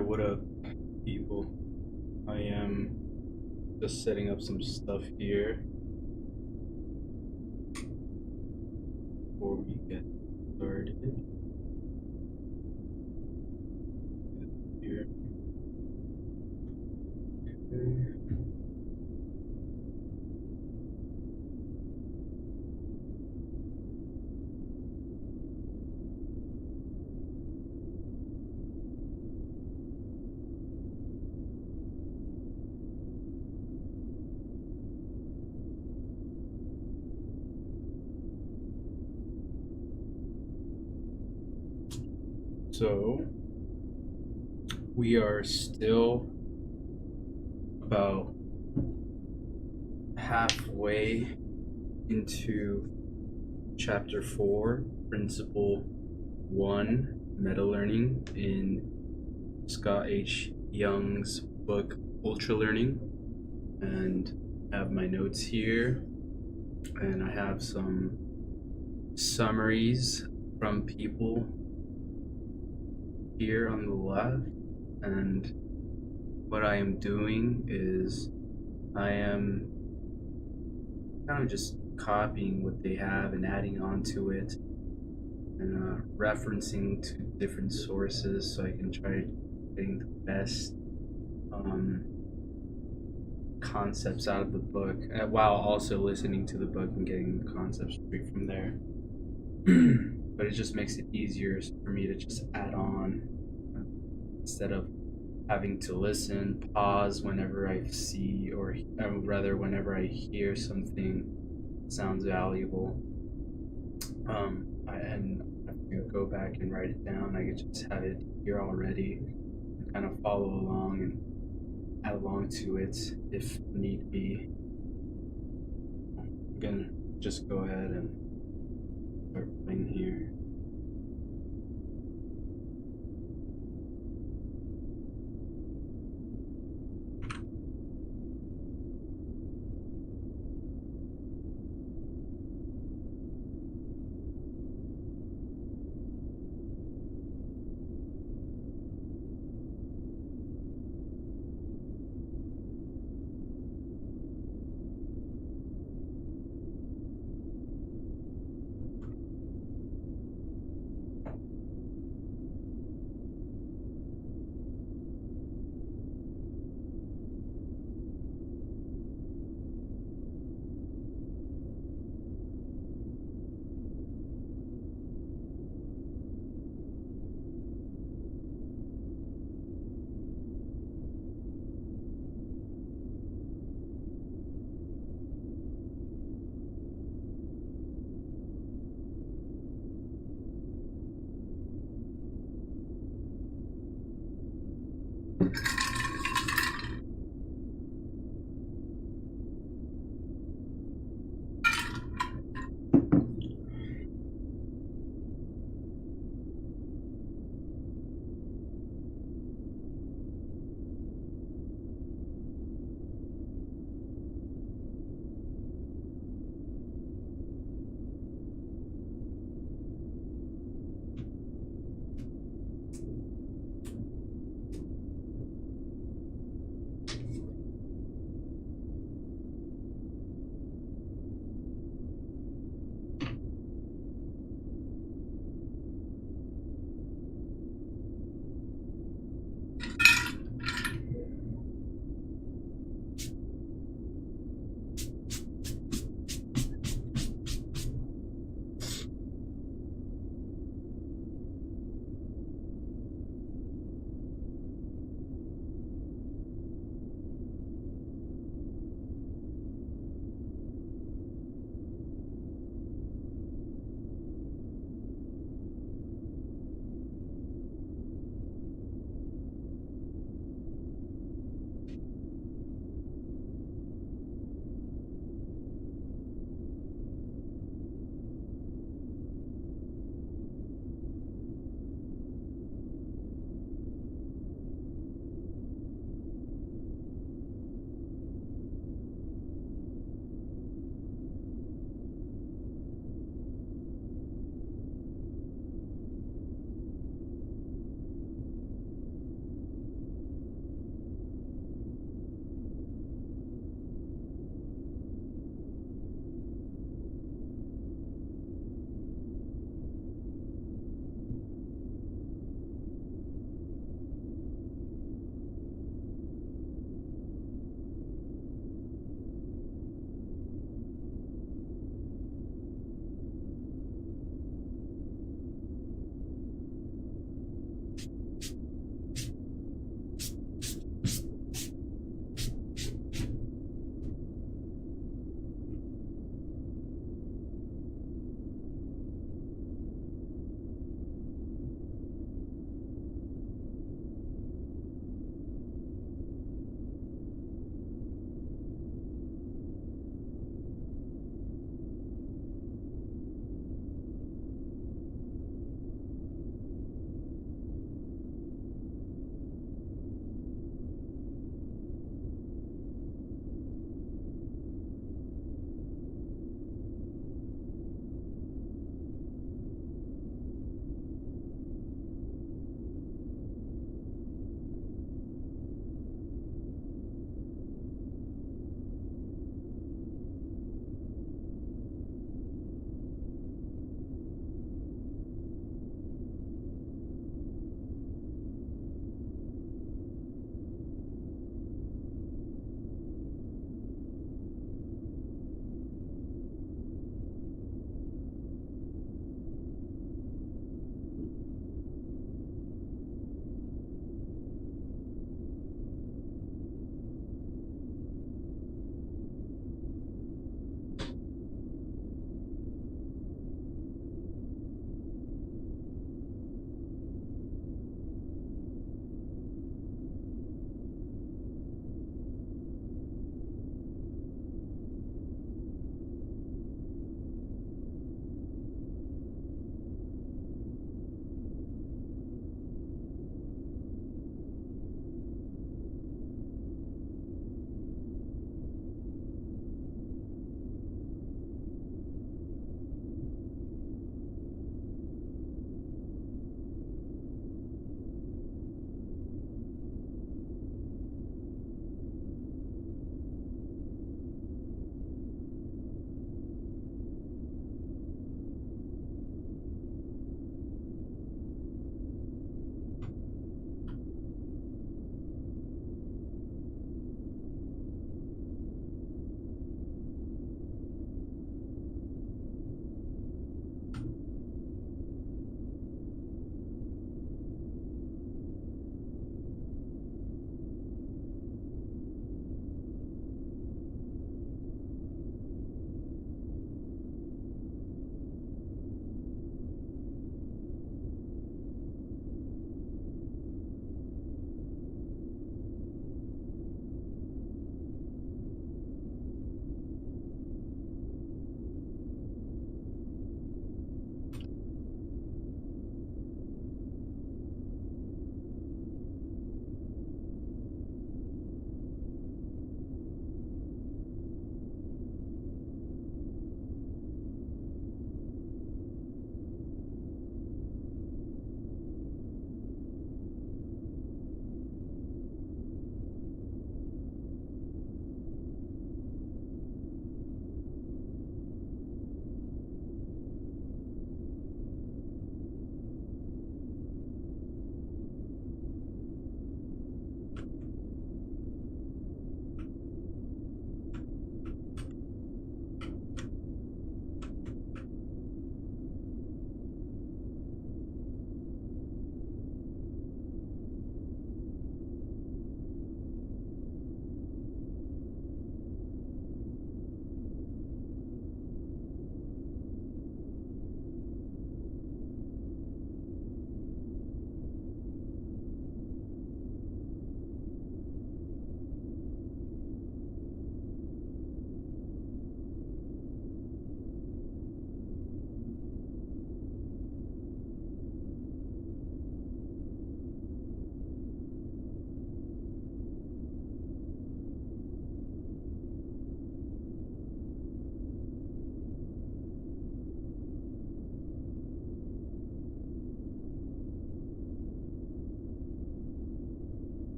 Alright, what up, people? I am just setting up some stuff here before we get started. Here. Okay. So, we are still about halfway into chapter 4, principle 1, meta learning in Scott H. Young's book Ultra Learning. And I have my notes here, and I have some summaries from people here on the left. And what I am doing is I am kind of just copying what they have and adding on to it, and referencing to different sources so I can try getting the best concepts out of the book, while also listening to the book and getting the concepts straight from there. But it just makes it easier for me to just add on instead of having to listen, pause whenever I see, or rather, whenever I hear something sounds valuable. And I have to go back and write it down. I could just have it here already and kind of follow along and add along to it if need be. I'm gonna just go ahead and start playing here.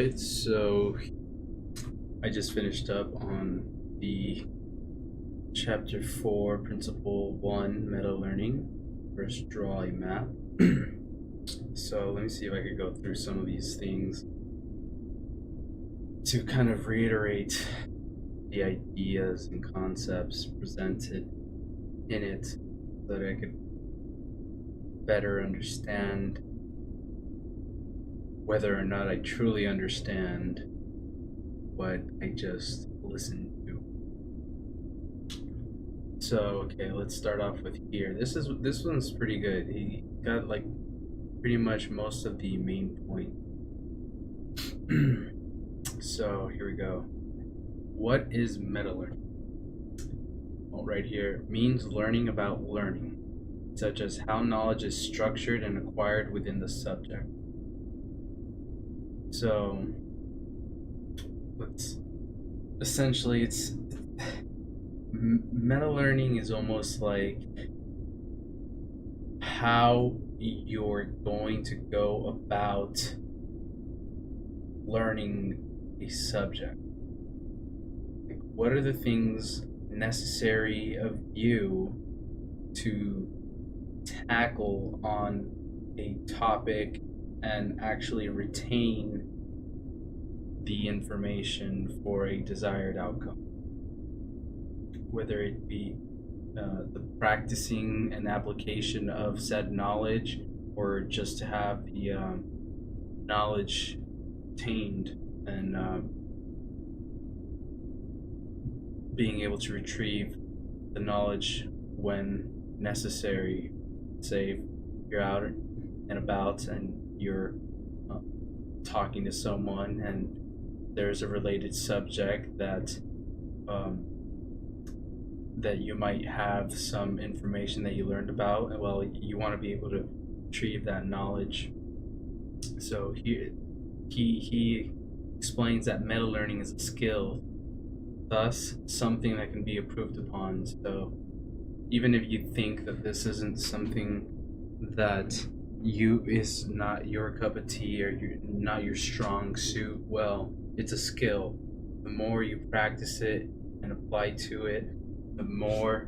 Alright, so I just finished up on the Chapter 4, Principle 1, Meta Learning. First, draw a map. So let me see if I could go through some of these things to kind of reiterate the ideas and concepts presented in it so that I could better understand whether or not I truly understand what I just listened to. So okay, let's start off with here. This one's pretty good. He got like pretty much most of the main point. So here we go. What is meta learning? Well, right here means learning about learning, such as how knowledge is structured and acquired within the subject. So it's meta learning is almost like how you're going to go about learning a subject. Like, what are the things necessary of you to tackle on a topic and actually retain the information for a desired outcome? Whether it be the practicing and application of said knowledge, or just to have the knowledge attained and being able to retrieve the knowledge when necessary. Say you're out and about and you're talking to someone and there's a related subject that that you might have some information that you learned about, and well, you want to be able to retrieve that knowledge. So he explains that meta learning is a skill, thus something that can be improved upon. So even if you think that this isn't something that is not your cup of tea or you're not your strong suit, well, it's a skill. The more you practice it and apply to it, the more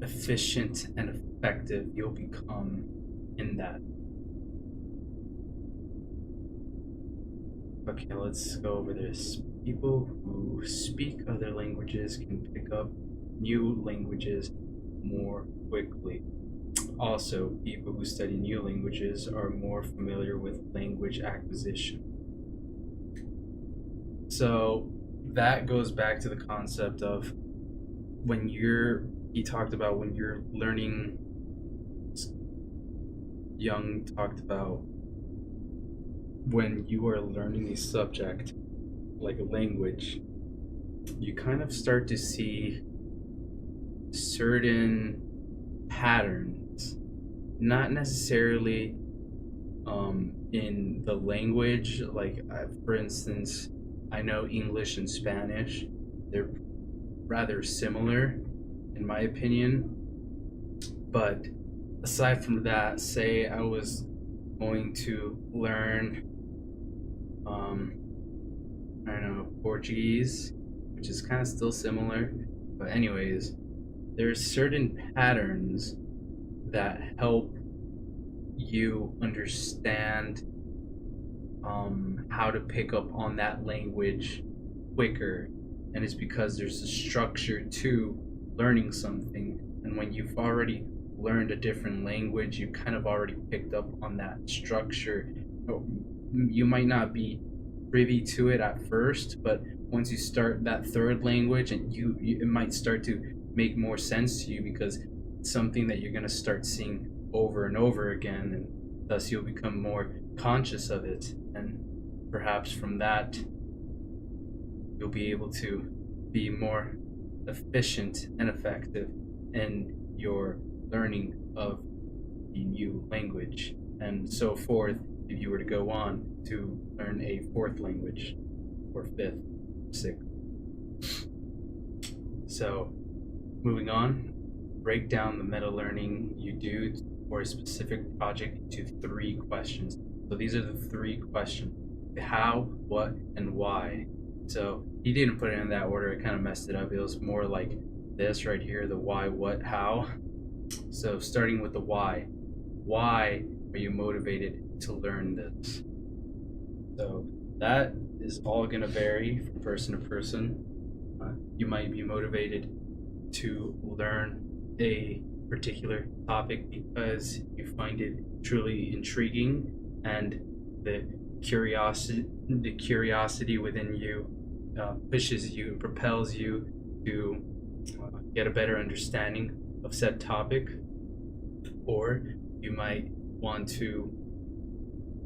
efficient and effective you'll become in that. Okay, let's go over this. People who speak other languages can pick up new languages more quickly. Also, people who study new languages are more familiar with language acquisition. So that goes back to the concept of he talked about when you're learning, Jung talked about when you are learning a subject like a language, you kind of start to see certain patterns, not necessarily in the language. Like, for instance, I know English and Spanish, they're rather similar in my opinion, but aside from that, say I was going to learn I don't know, Portuguese, which is kind of still similar, but anyways, there's certain patterns that help you understand how to pick up on that language quicker, and it's because there's a structure to learning something. And when you've already learned a different language, you kind of already picked up on that structure. You might not be privy to it at first, but once you start that third language, and it might start to make more sense to you because it's something that you're going to start seeing over and over again, and thus you'll become more conscious of it, and perhaps from that you'll be able to be more efficient and effective in your learning of the new language, and so forth, if you were to go on to learn a fourth language or fifth, sixth. So moving on, break down the meta learning you do for a specific project into 3 questions. So these are the three questions: the how, what, and why. So he didn't put it in that order. It kind of messed it up. It was more like this right here: the why, what, how. So starting with the why. Why are you motivated to learn this? So that is all going to vary from person to person. You might be motivated to learn a particular topic because you find it truly intriguing, and the curiosity within you pushes you and propels you to get a better understanding of said topic. Or you might want to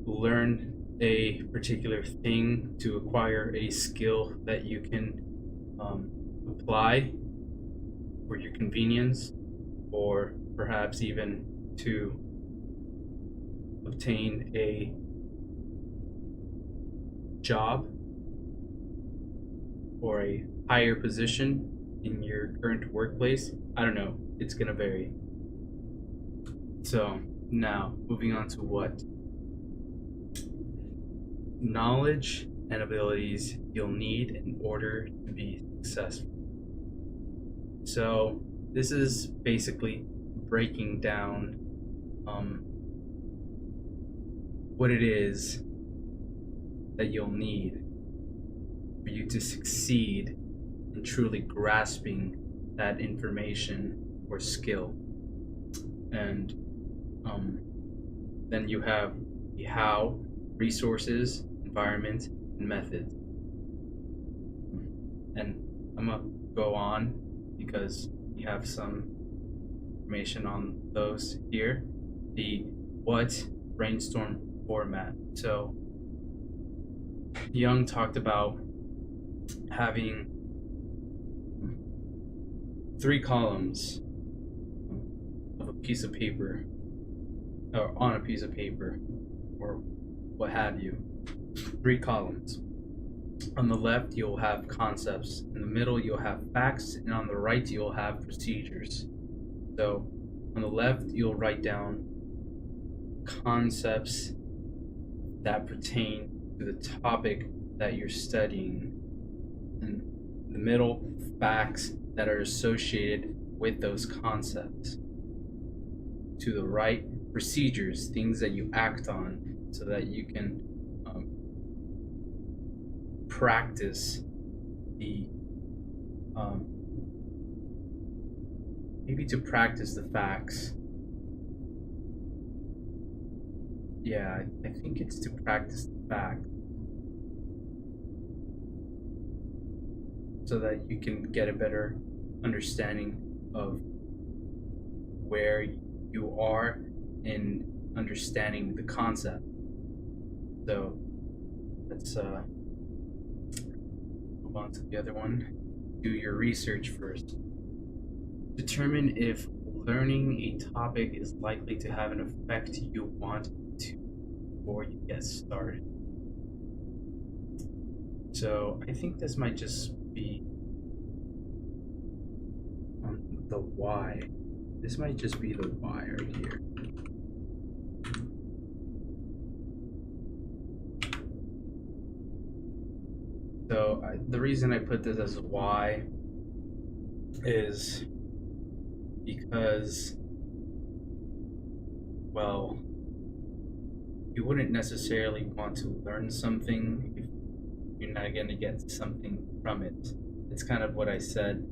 learn a particular thing to acquire a skill that you can apply for your convenience, or perhaps even to obtain a job or a higher position in your current workplace. I don't know, it's gonna vary. So now moving on to what knowledge and abilities you'll need in order to be successful. So this is basically breaking down what it is that you'll need for you to succeed in truly grasping that information or skill. And then you have the how: resources, environment, and methods. And I'm gonna go on because we have some information on those here. The what: brainstorm format. So Jung talked about having 3 columns of a piece of paper, or on a piece of paper, or what have you. 3 columns. On the left, you'll have concepts. In the middle, you'll have facts. And on the right, you'll have procedures. So on the left, you'll write down concepts that pertain to the topic that you're studying. And in the middle, facts that are associated with those concepts. To the right, procedures, things that you act on so that you can practice the maybe to practice the facts. Yeah, I think it's to practice the facts so that you can get a better understanding of where you are in understanding the concept. So let's move on to the other one. Do your research first. Determine if learning a topic is likely to have an effect you want to before you get started. So I think this might just be on the why. This might just be the why right here. So the reason I put this as a why is because, well, you wouldn't necessarily want to learn something if you're not going to get something from it. It's kind of what I said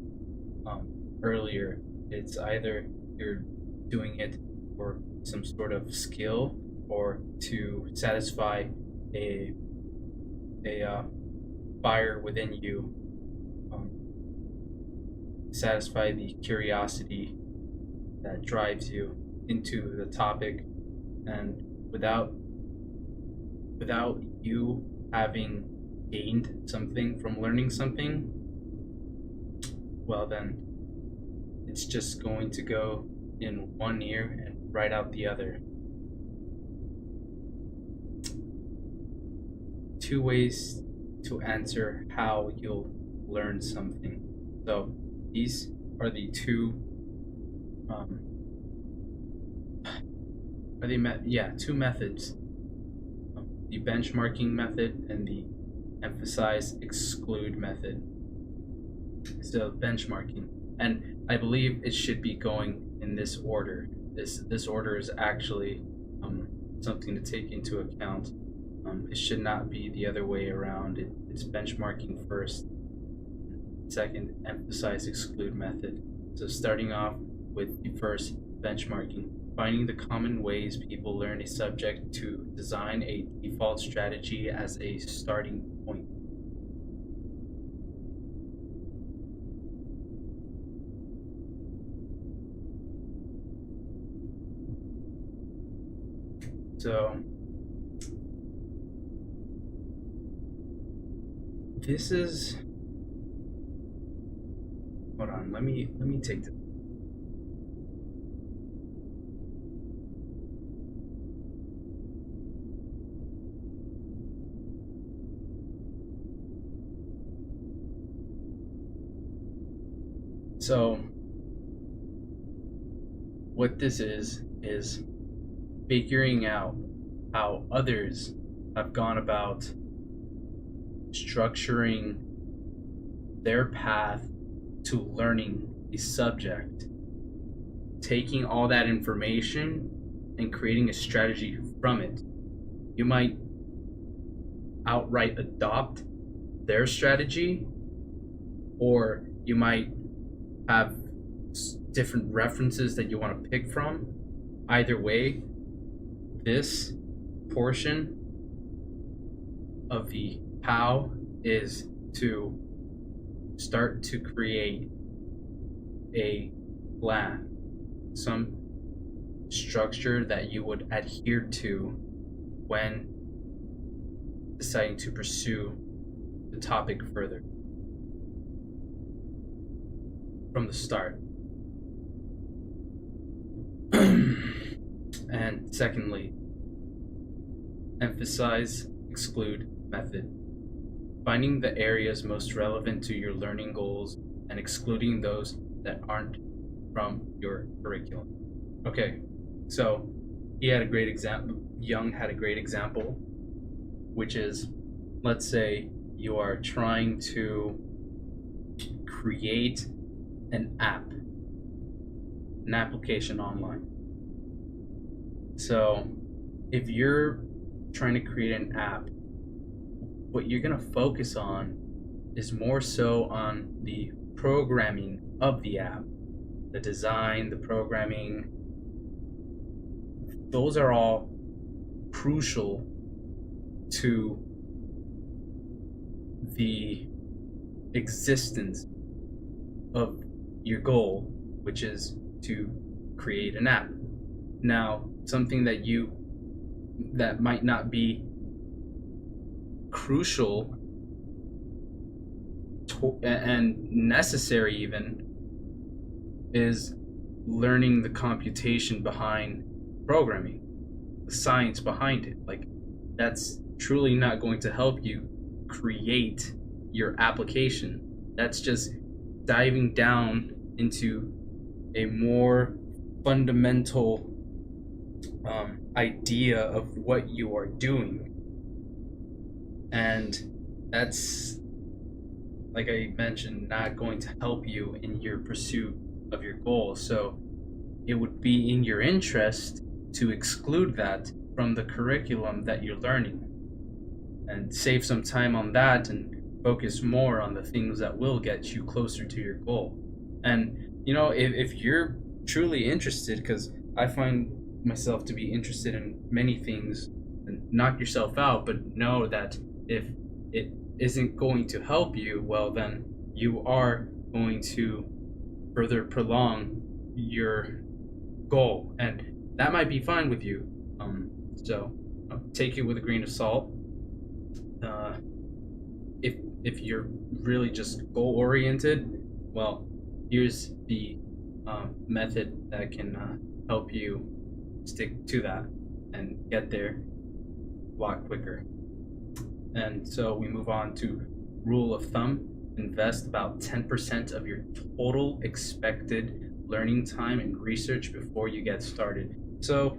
earlier. It's either you're doing it for some sort of skill or to satisfy a fire within you, satisfy the curiosity that drives you into the topic, and without you having gained something from learning something, well then it's just going to go in one ear and right out the other. 2 ways to answer how you'll learn something. So these are the 2 2 methods the benchmarking method and the emphasize exclude method. So benchmarking, and I believe it should be going in this order. This order is actually something to take into account. It should not be the other way around. It's benchmarking first, second emphasize exclude method. So starting off with the first benchmarking, finding the common ways people learn a subject to design a default strategy as a starting point. So this is, hold on, let me take this. So what this is figuring out how others have gone about structuring their path to learning a subject, taking all that information and creating a strategy from it. You might outright adopt their strategy, or you might have different references that you want to pick from. Either way, this portion of the how is to start to create a plan, some structure that you would adhere to when deciding to pursue the topic further from the start. And secondly, emphasize exclude method, finding the areas most relevant to your learning goals and excluding those that aren't from your curriculum. Okay, so he had a great example. Young had a great example, which is, let's say you are trying to create an application online. So if you're trying to create an app, what you're going to focus on is more so on the programming of the app, the design, the programming. Those are all crucial to the existence of your goal, which is to create an app. Now, something that might not be crucial and necessary even is learning the computation behind programming, the science behind it. Like, that's truly not going to help you create your application. That's just diving down into a more fundamental idea of what you are doing, and that's, like I mentioned, not going to help you in your pursuit of your goal. So it would be in your interest to exclude that from the curriculum that you're learning and save some time on that and focus more on the things that will get you closer to your goal. And you know, if you're truly interested, because I find myself to be interested in many things, and knock yourself out, but know that if it isn't going to help you, well, then you are going to further prolong your goal, and that might be fine with you. So take it with a grain of salt. If you're really just goal oriented, well, here's the method that can help you stick to that and get there a lot quicker. And so we move on to rule of thumb: invest about 10% of your total expected learning time in research before you get started. So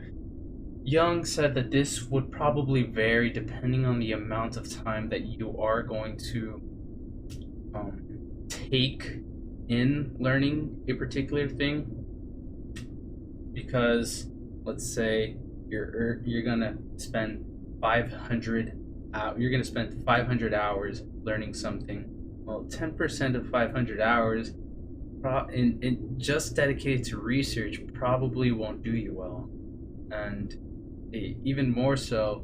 Young said that this would probably vary depending on the amount of time that you are going to take in learning a particular thing. Because let's say you're gonna spend 500 you're gonna spend 500 hours learning something. Well, 10% of 500 hours and just dedicated to research probably won't do you well. And even more so,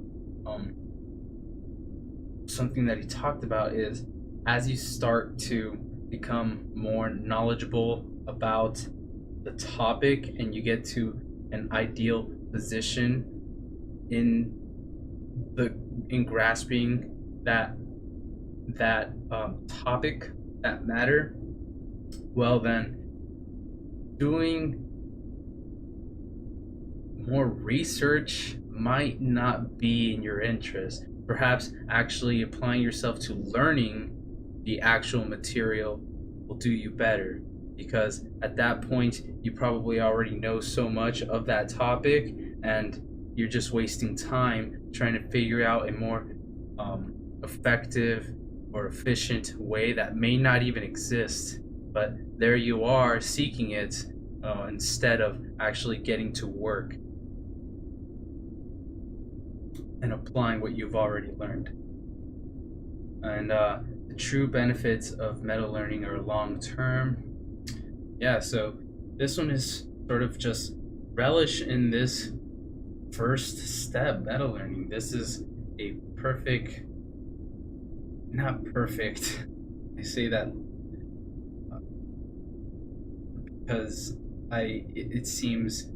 something that he talked about is as you start to become more knowledgeable about the topic and you get to an ideal position in grasping that topic, that matter, well then doing more research might not be in your interest. Perhaps actually applying yourself to learning the actual material will do you better, because at that point you probably already know so much of that topic and you're just wasting time trying to figure out a more effective or efficient way that may not even exist, but there you are seeking it instead of actually getting to work and applying what you've already learned. And the true benefits of meta learning are long term. Yeah, so this one is sort of just relish in this first step, meta learning. This is a perfect, not perfect, I say that because it seems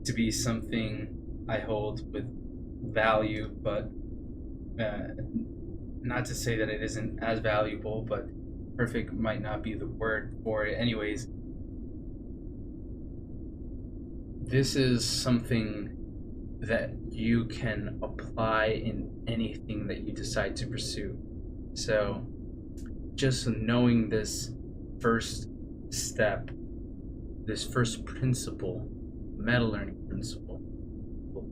to be something I hold with value, but not to say that it isn't as valuable, but perfect might not be the word for it. Anyways, this is something that you can apply in anything that you decide to pursue. So just knowing this first step, this first principle, meta learning principle, will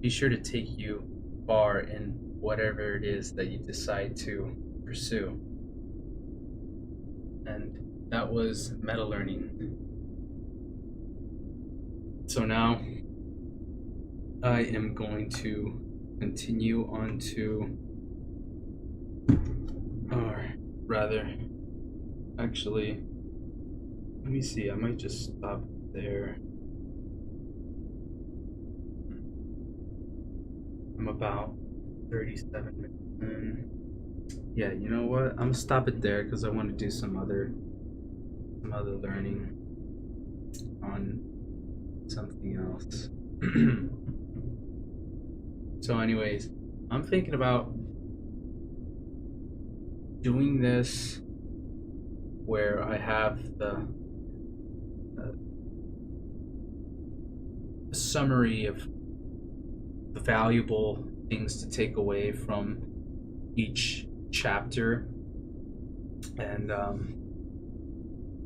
be sure to take you far in whatever it is that you decide to pursue. And that was meta learning. So now I am going to continue on to, or rather, actually, let me see, I might just stop there. I'm about 37 minutes in. Yeah, you know what? I'm gonna stop it there because I want to do some other learning on something else. So anyways, I'm thinking about doing this where I have the summary of the valuable things to take away from each chapter, and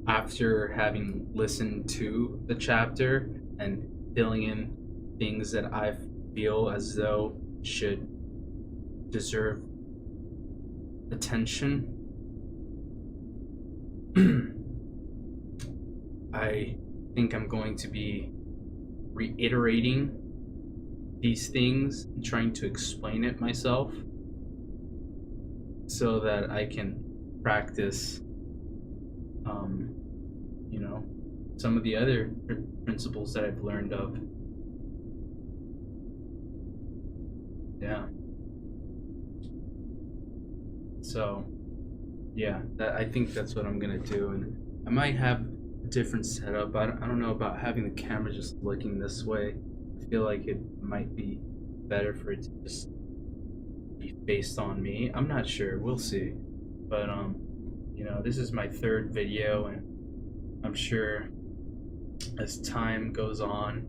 after having listened to the chapter and filling in things that I feel as though should deserve attention, I think I'm going to be reiterating these things and trying to explain it myself so that I can practice some of the other principles that I've learned of. Yeah. So yeah, I think that's what I'm gonna do, and I might have a different setup. I don't know about having the camera just looking this way. I feel like it might be better for it to just be based on me. I'm not sure. We'll see. But this is my third video, and I'm sure as time goes on,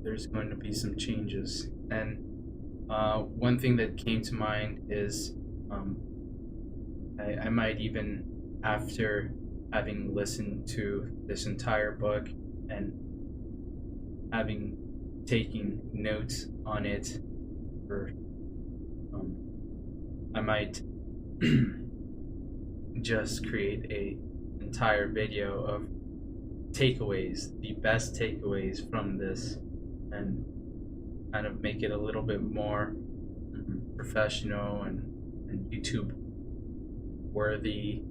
there's going to be some changes. And one thing that came to mind is I might even, after having listened to this entire book and having taking notes on it, or I might just create a entire video of takeaways, the best takeaways from this, and kind of make it a little bit more professional and YouTube worthy.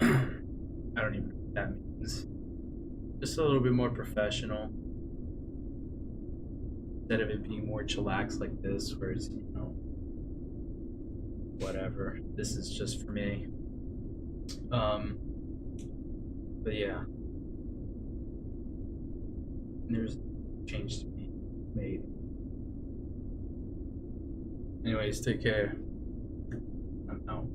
I don't even know what that means. Just a little bit more professional, instead of it being more chillax like this, where it's, you know, whatever. This is just for me. But yeah, there's change to be made. Anyways, take care. I'm out.